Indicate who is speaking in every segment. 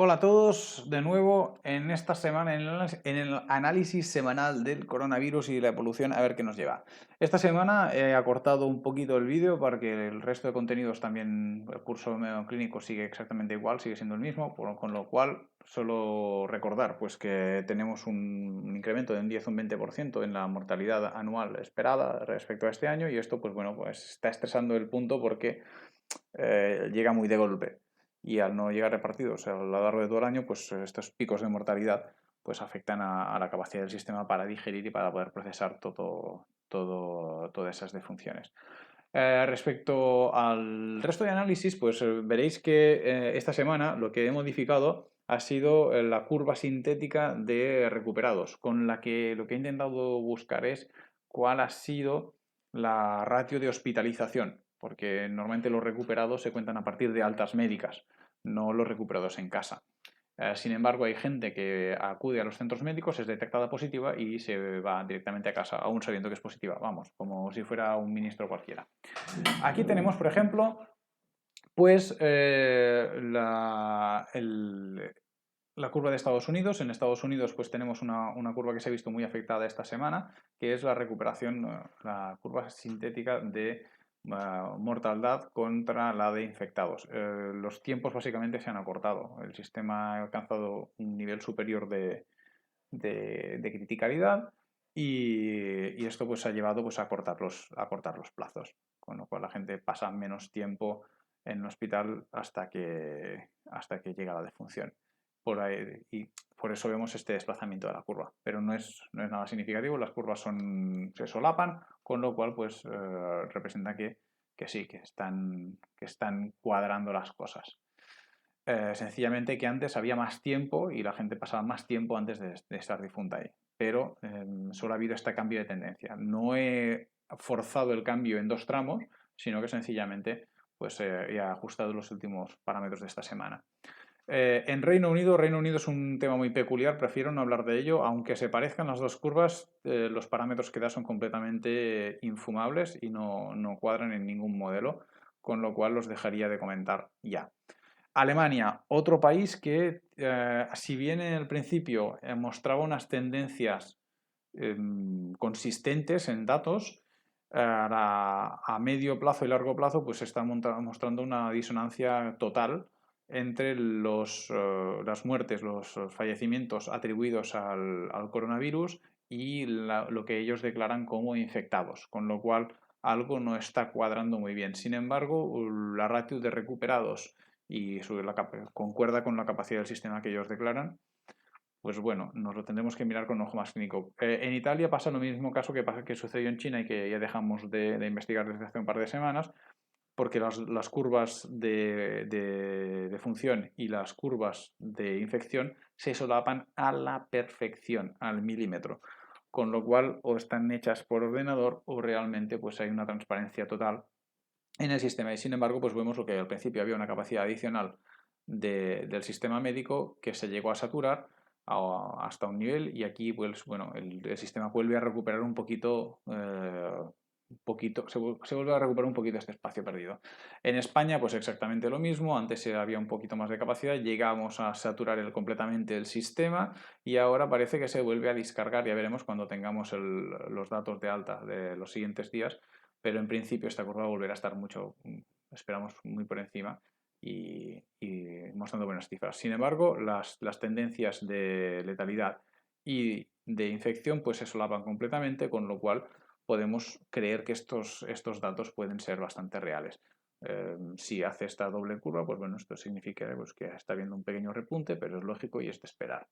Speaker 1: Hola a todos, de nuevo en esta semana en el análisis semanal del coronavirus y la evolución, a ver qué nos lleva. Esta semana he acortado un poquito el vídeo para que el resto de contenidos también, el curso clínico sigue exactamente igual, sigue siendo el mismo, con lo cual solo recordar pues que tenemos un incremento de un 10 o un 20% en la mortalidad anual esperada respecto a este año y esto pues bueno, pues está estresando el punto porque llega muy de golpe y al no llegar repartidos a lo largo de todo el año, pues estos picos de mortalidad pues afectan a la capacidad del sistema para digerir y para poder procesar todas esas defunciones. Respecto al resto de análisis, pues veréis que esta semana lo que he modificado ha sido la curva sintética de recuperados, con la que lo que he intentado buscar es cuál ha sido la ratio de hospitalización, porque normalmente los recuperados se cuentan a partir de altas médicas, no los recuperados en casa. Sin embargo, hay gente que acude a los centros médicos, es detectada positiva y se va directamente a casa, aún sabiendo que es positiva. Vamos, como si fuera un ministro cualquiera. Aquí tenemos, por ejemplo, pues la curva de Estados Unidos. En Estados Unidos pues tenemos una curva que se ha visto muy afectada esta semana, que es la recuperación, la curva sintética de mortalidad contra la de infectados. Los tiempos básicamente se han acortado. El sistema ha alcanzado un nivel superior de criticalidad y esto pues ha llevado pues, a cortar los plazos, con lo cual la gente pasa menos tiempo en el hospital hasta que llega la defunción. Y por eso vemos este desplazamiento de la curva, pero no es nada significativo, las curvas se solapan, con lo cual pues representa que sí, que están cuadrando las cosas. Sencillamente que antes había más tiempo y la gente pasaba más tiempo antes de estar difunta ahí. Pero solo ha habido este cambio de tendencia. No he forzado el cambio en dos tramos, sino que sencillamente pues, he ajustado los últimos parámetros de esta semana. En Reino Unido es un tema muy peculiar, prefiero no hablar de ello, aunque se parezcan las dos curvas, los parámetros que da son completamente infumables y no cuadran en ningún modelo, con lo cual los dejaría de comentar ya. Alemania, otro país que, si bien en el principio mostraba unas tendencias consistentes en datos, a medio plazo y largo plazo pues está mostrando una disonancia total entre las muertes, los fallecimientos atribuidos al coronavirus y lo que ellos declaran como infectados, con lo cual algo no está cuadrando muy bien. Sin embargo, la ratio de recuperados y concuerda con la capacidad del sistema que ellos declaran, pues bueno, nos lo tendremos que mirar con un ojo más clínico. En Italia pasa lo mismo caso que sucedió en China y que ya dejamos de investigar desde hace un par de semanas, porque las curvas de función y las curvas de infección se solapan a la perfección, al milímetro. Con lo cual, o están hechas por ordenador o realmente pues hay una transparencia total en el sistema. Y sin embargo, pues vemos lo que al principio había una capacidad adicional del sistema médico que se llegó a saturar hasta un nivel y aquí pues bueno el sistema vuelve a recuperar se vuelve a recuperar un poquito este espacio perdido. En España pues exactamente lo mismo, antes había un poquito más de capacidad, llegamos a saturar completamente el sistema y ahora parece que se vuelve a descargar, ya veremos cuando tengamos los datos de alta de los siguientes días, pero en principio esta curva volverá a estar esperamos muy por encima y mostrando buenas cifras. Sin embargo, las tendencias de letalidad y de infección pues se solapan completamente, con lo cual podemos creer que estos datos pueden ser bastante reales. Si hace esta doble curva, pues bueno, esto significa pues, que está habiendo un pequeño repunte, pero es lógico y es de esperar,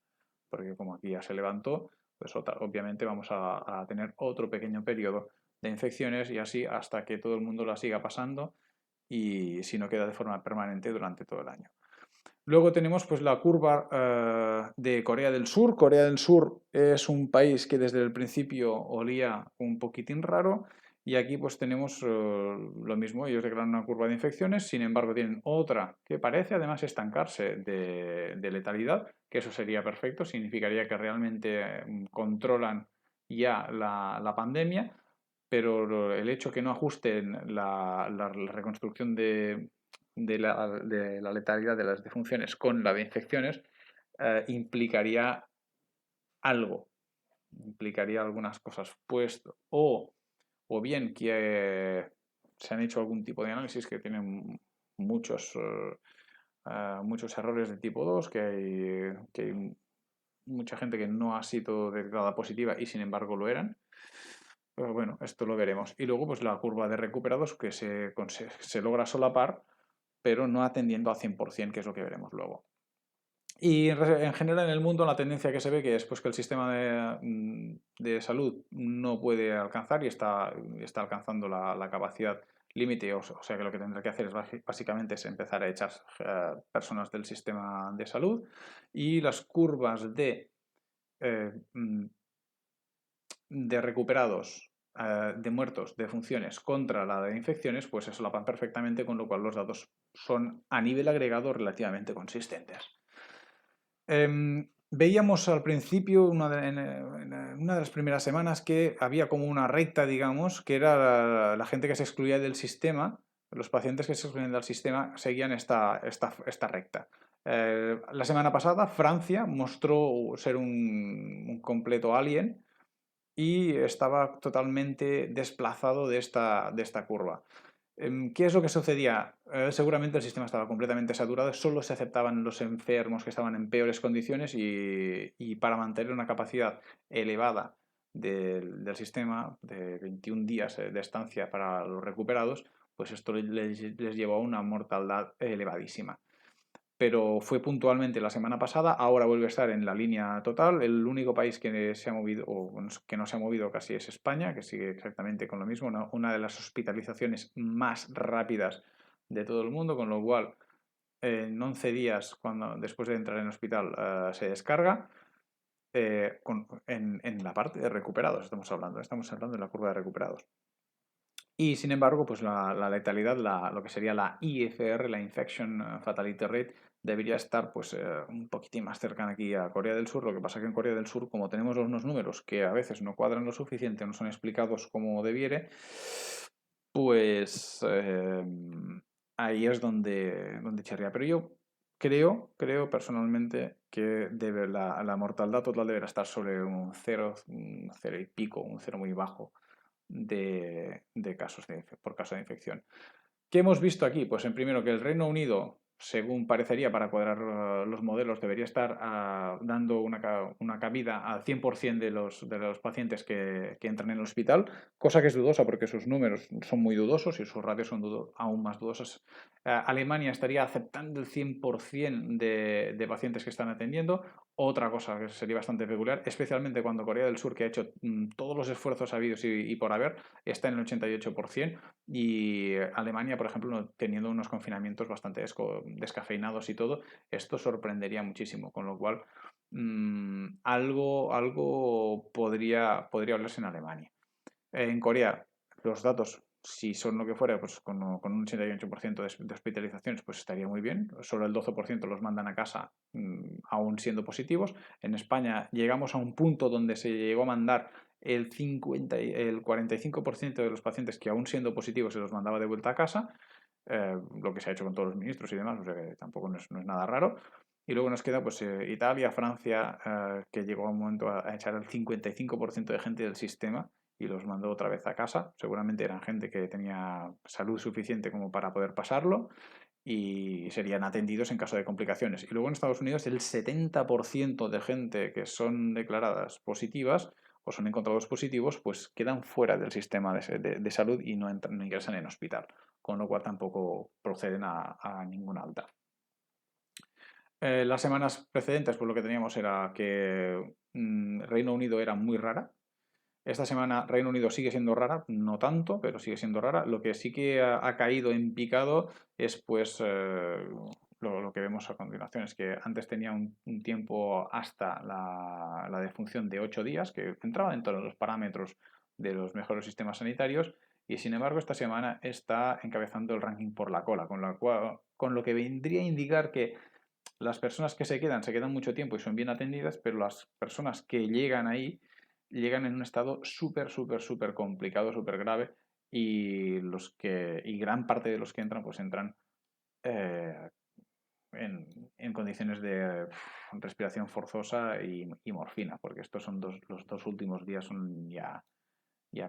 Speaker 1: porque como aquí ya se levantó, pues obviamente vamos a tener otro pequeño periodo de infecciones y así hasta que todo el mundo la siga pasando y si no queda de forma permanente durante todo el año. Luego tenemos pues la curva de Corea del Sur. Corea del Sur es un país que desde el principio olía un poquitín raro y aquí pues tenemos lo mismo, ellos declaran una curva de infecciones, sin embargo tienen otra que parece además estancarse de letalidad, que eso sería perfecto, significaría que realmente controlan ya la pandemia, pero el hecho que no ajusten la reconstrucción de la letalidad de las defunciones con la de infecciones implicaría algo, implicaría algunas cosas, puesto o bien que se han hecho algún tipo de análisis que tienen muchos, muchos errores de tipo 2 que hay mucha gente que no ha sido detectada positiva y sin embargo lo eran. Pero bueno, esto lo veremos. Y luego pues la curva de recuperados que se logra solapar, pero no atendiendo al 100%, que es lo que veremos luego. Y en general en el mundo la tendencia que se ve que es pues, que el sistema de salud no puede alcanzar y está alcanzando la capacidad límite, o sea que lo que tendrá que hacer es básicamente es empezar a echar personas del sistema de salud y las curvas eh, mm, de recuperados, de muertos, de funciones contra la de infecciones, pues se solapan perfectamente, con lo cual los datos son a nivel agregado relativamente consistentes. Veíamos al principio, en una de las primeras semanas, que había como una recta, digamos, que era la gente que se excluía del sistema, los pacientes que se excluían del sistema seguían esta recta. La semana pasada Francia mostró ser un completo alien y estaba totalmente desplazado de esta curva. ¿Qué es lo que sucedía? Seguramente el sistema estaba completamente saturado, solo se aceptaban los enfermos que estaban en peores condiciones y para mantener una capacidad elevada del sistema de 21 días de estancia para los recuperados, pues esto les llevó a una mortalidad elevadísima. Pero fue puntualmente la semana pasada, ahora vuelve a estar en la línea total. El único país que se ha movido, o que no se ha movido casi, es España, que sigue exactamente con lo mismo, una de las hospitalizaciones más rápidas de todo el mundo, con lo cual en 11 días, después de entrar en el hospital, se descarga. En la parte de recuperados estamos hablando de la curva de recuperados. Y sin embargo, pues la letalidad, lo que sería la IFR, la Infection Fatality Rate, debería estar pues un poquitín más cercana aquí a Corea del Sur. Lo que pasa que en Corea del Sur, como tenemos unos números que a veces no cuadran lo suficiente, no son explicados como debiere, pues ahí es donde chirría. Pero yo creo personalmente que la mortalidad total deberá estar sobre un un 0 y pico, un cero muy bajo de casos por caso de infección. ¿Qué hemos visto aquí? Pues en primero que el Reino Unido, según parecería para cuadrar los modelos, debería estar dando una cabida al 100% de los pacientes que entran en el hospital, cosa que es dudosa porque sus números son muy dudosos y sus ratios son aún más dudosos. Alemania estaría aceptando el 100% de pacientes que están atendiendo. Otra cosa que sería bastante peculiar, especialmente cuando Corea del Sur, que ha hecho todos los esfuerzos habidos y por haber, está en el 88%, y Alemania, por ejemplo, teniendo unos confinamientos bastante descafeinados y todo, esto sorprendería muchísimo, con lo cual algo podría hablarse en Alemania. En Corea, los datos, si son lo que fuera, pues con un 88% de hospitalizaciones, pues estaría muy bien. Solo el 12% los mandan a casa aún siendo positivos. En España llegamos a un punto donde se llegó a mandar el 45% de los pacientes que aún siendo positivos se los mandaba de vuelta a casa, lo que se ha hecho con todos los ministros y demás, o sea que tampoco no es nada raro. Y luego nos queda pues Italia, Francia, que llegó a un momento a echar el 55% de gente del sistema y los mandó otra vez a casa. Seguramente eran gente que tenía salud suficiente como para poder pasarlo y serían atendidos en caso de complicaciones. Y luego en Estados Unidos el 70% de gente que son declaradas positivas o son encontrados positivos, pues quedan fuera del sistema de salud y no ingresan en hospital, con lo cual tampoco proceden a ninguna alta. Las semanas precedentes, pues lo que teníamos era que Reino Unido era muy rara. Esta semana Reino Unido sigue siendo rara, no tanto, pero sigue siendo rara. Lo que sí que ha caído en picado es pues lo que vemos a continuación, es que antes tenía un tiempo hasta la defunción de 8 días, que entraba dentro de los parámetros de los mejores sistemas sanitarios, y sin embargo esta semana está encabezando el ranking por la cola, con lo que vendría a indicar que las personas que se quedan mucho tiempo y son bien atendidas, pero las personas que llegan ahí llegan en un estado súper complicado, súper grave, y gran parte de los que entran, pues entran eh, en condiciones de respiración forzosa y morfina, porque estos son los dos últimos días son ya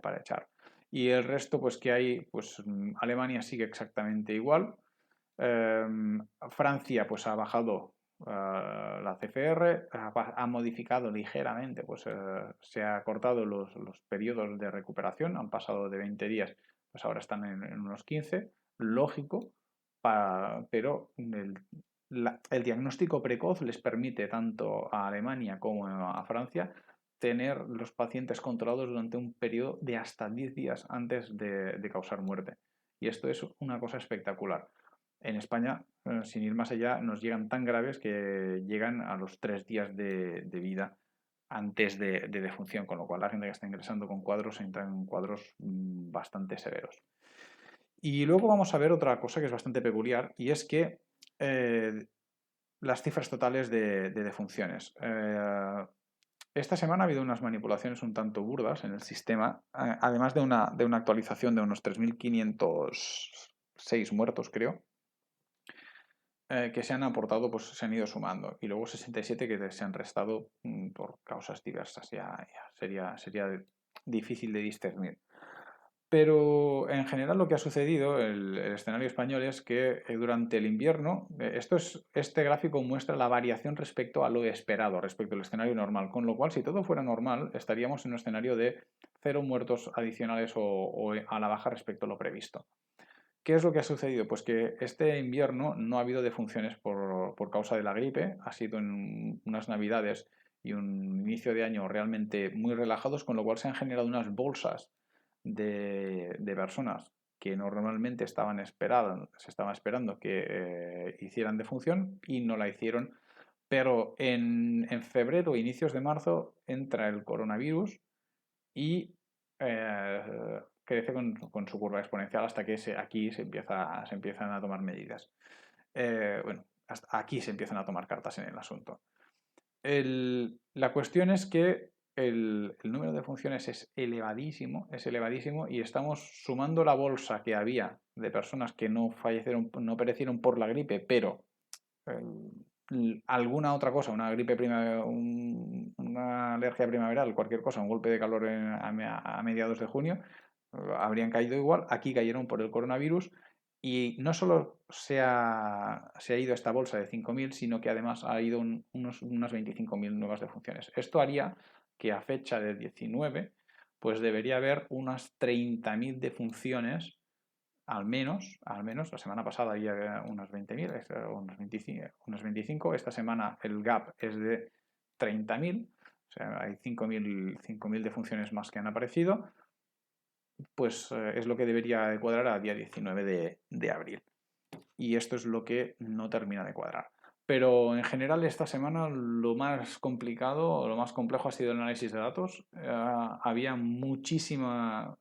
Speaker 1: para echar. Y el resto, pues que hay, pues Alemania sigue exactamente igual. Francia, pues ha bajado la CFR, ha modificado ligeramente, pues se ha cortado los periodos de recuperación, han pasado de 20 días, pues ahora están en unos 15, lógico, pero el diagnóstico precoz les permite tanto a Alemania como a Francia tener los pacientes controlados durante un periodo de hasta 10 días antes de causar muerte. Y esto es una cosa espectacular. En España, sin ir más allá, nos llegan tan graves que llegan a los 3 días de vida antes de defunción, con lo cual la gente que está ingresando con cuadros entra en cuadros bastante severos. Y luego vamos a ver otra cosa que es bastante peculiar, y es que las cifras totales de defunciones. Esta semana ha habido unas manipulaciones un tanto burdas en el sistema, además de una actualización de unos 3.506 muertos, creo, que se han aportado, pues se han ido sumando, y luego 67 que se han restado por causas diversas. Sería difícil de discernir. Pero en general lo que ha sucedido, el escenario español, es que durante el invierno, este gráfico muestra la variación respecto a lo esperado, respecto al escenario normal, con lo cual si todo fuera normal estaríamos en un escenario de 0 muertos adicionales o a la baja respecto a lo previsto. ¿Qué es lo que ha sucedido? Pues que este invierno no ha habido defunciones por causa de la gripe, ha sido en unas navidades y un inicio de año realmente muy relajados, con lo cual se han generado unas bolsas de personas que normalmente se estaba esperando que hicieran defunción y no la hicieron, pero en febrero, inicios de marzo, entra el coronavirus y crece con su curva exponencial hasta que aquí se empiezan a tomar medidas. Bueno, hasta aquí se empiezan a tomar cartas en el asunto. La cuestión es que el número de funciones es elevadísimo y estamos sumando la bolsa que había de personas que no perecieron por la gripe, pero alguna otra cosa, una gripe una alergia primaveral, cualquier cosa, un golpe de calor a mediados de junio, habrían caído igual. Aquí cayeron por el coronavirus y no solo se ha ido esta bolsa de 5.000, sino que además ha ido unas 25.000 nuevas defunciones. Esto haría que a fecha de 19, pues debería haber unas 30.000 defunciones al menos, la semana pasada había unas 20.000, unas 25, esta semana el gap es de 30.000, o sea, hay 5.000 defunciones más que han aparecido, pues es lo que debería de cuadrar a día 19 de abril. Y esto es lo que no termina de cuadrar. Pero en general esta semana lo más complicado, lo más complejo ha sido el análisis de datos. Había muchísimas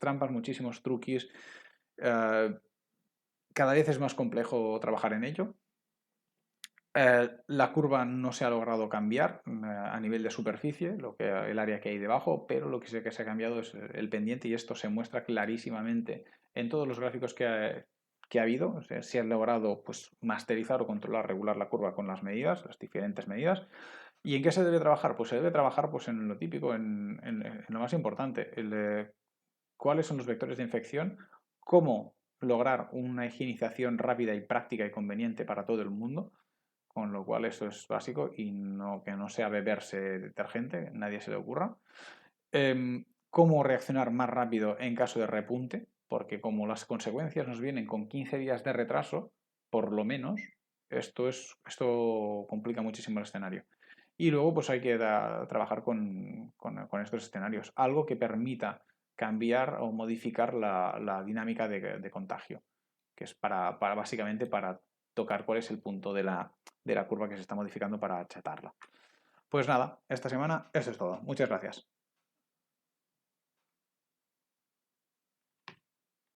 Speaker 1: trampas, muchísimos truquis. Cada vez es más complejo trabajar en ello. La curva no se ha logrado cambiar a nivel de superficie, el área que hay debajo, pero lo que sí que se ha cambiado es el pendiente y esto se muestra clarísimamente en todos los gráficos que ha habido. O sea, se ha logrado pues, masterizar o controlar, regular la curva con las medidas, las diferentes medidas. ¿Y en qué se debe trabajar? Pues se debe trabajar pues, en lo típico, en lo más importante, cuáles son los vectores de infección, cómo lograr una higienización rápida y práctica y conveniente para todo el mundo, con lo cual eso es básico y que no sea beberse detergente, nadie se le ocurra. Cómo reaccionar más rápido en caso de repunte, porque como las consecuencias nos vienen con 15 días de retraso, por lo menos, esto complica muchísimo el escenario. Y luego pues hay que trabajar con estos escenarios, algo que permita cambiar o modificar la dinámica de contagio, que es básicamente para tocar cuál es el punto de la curva que se está modificando para achatarla. Pues nada, esta semana eso es todo. Muchas gracias.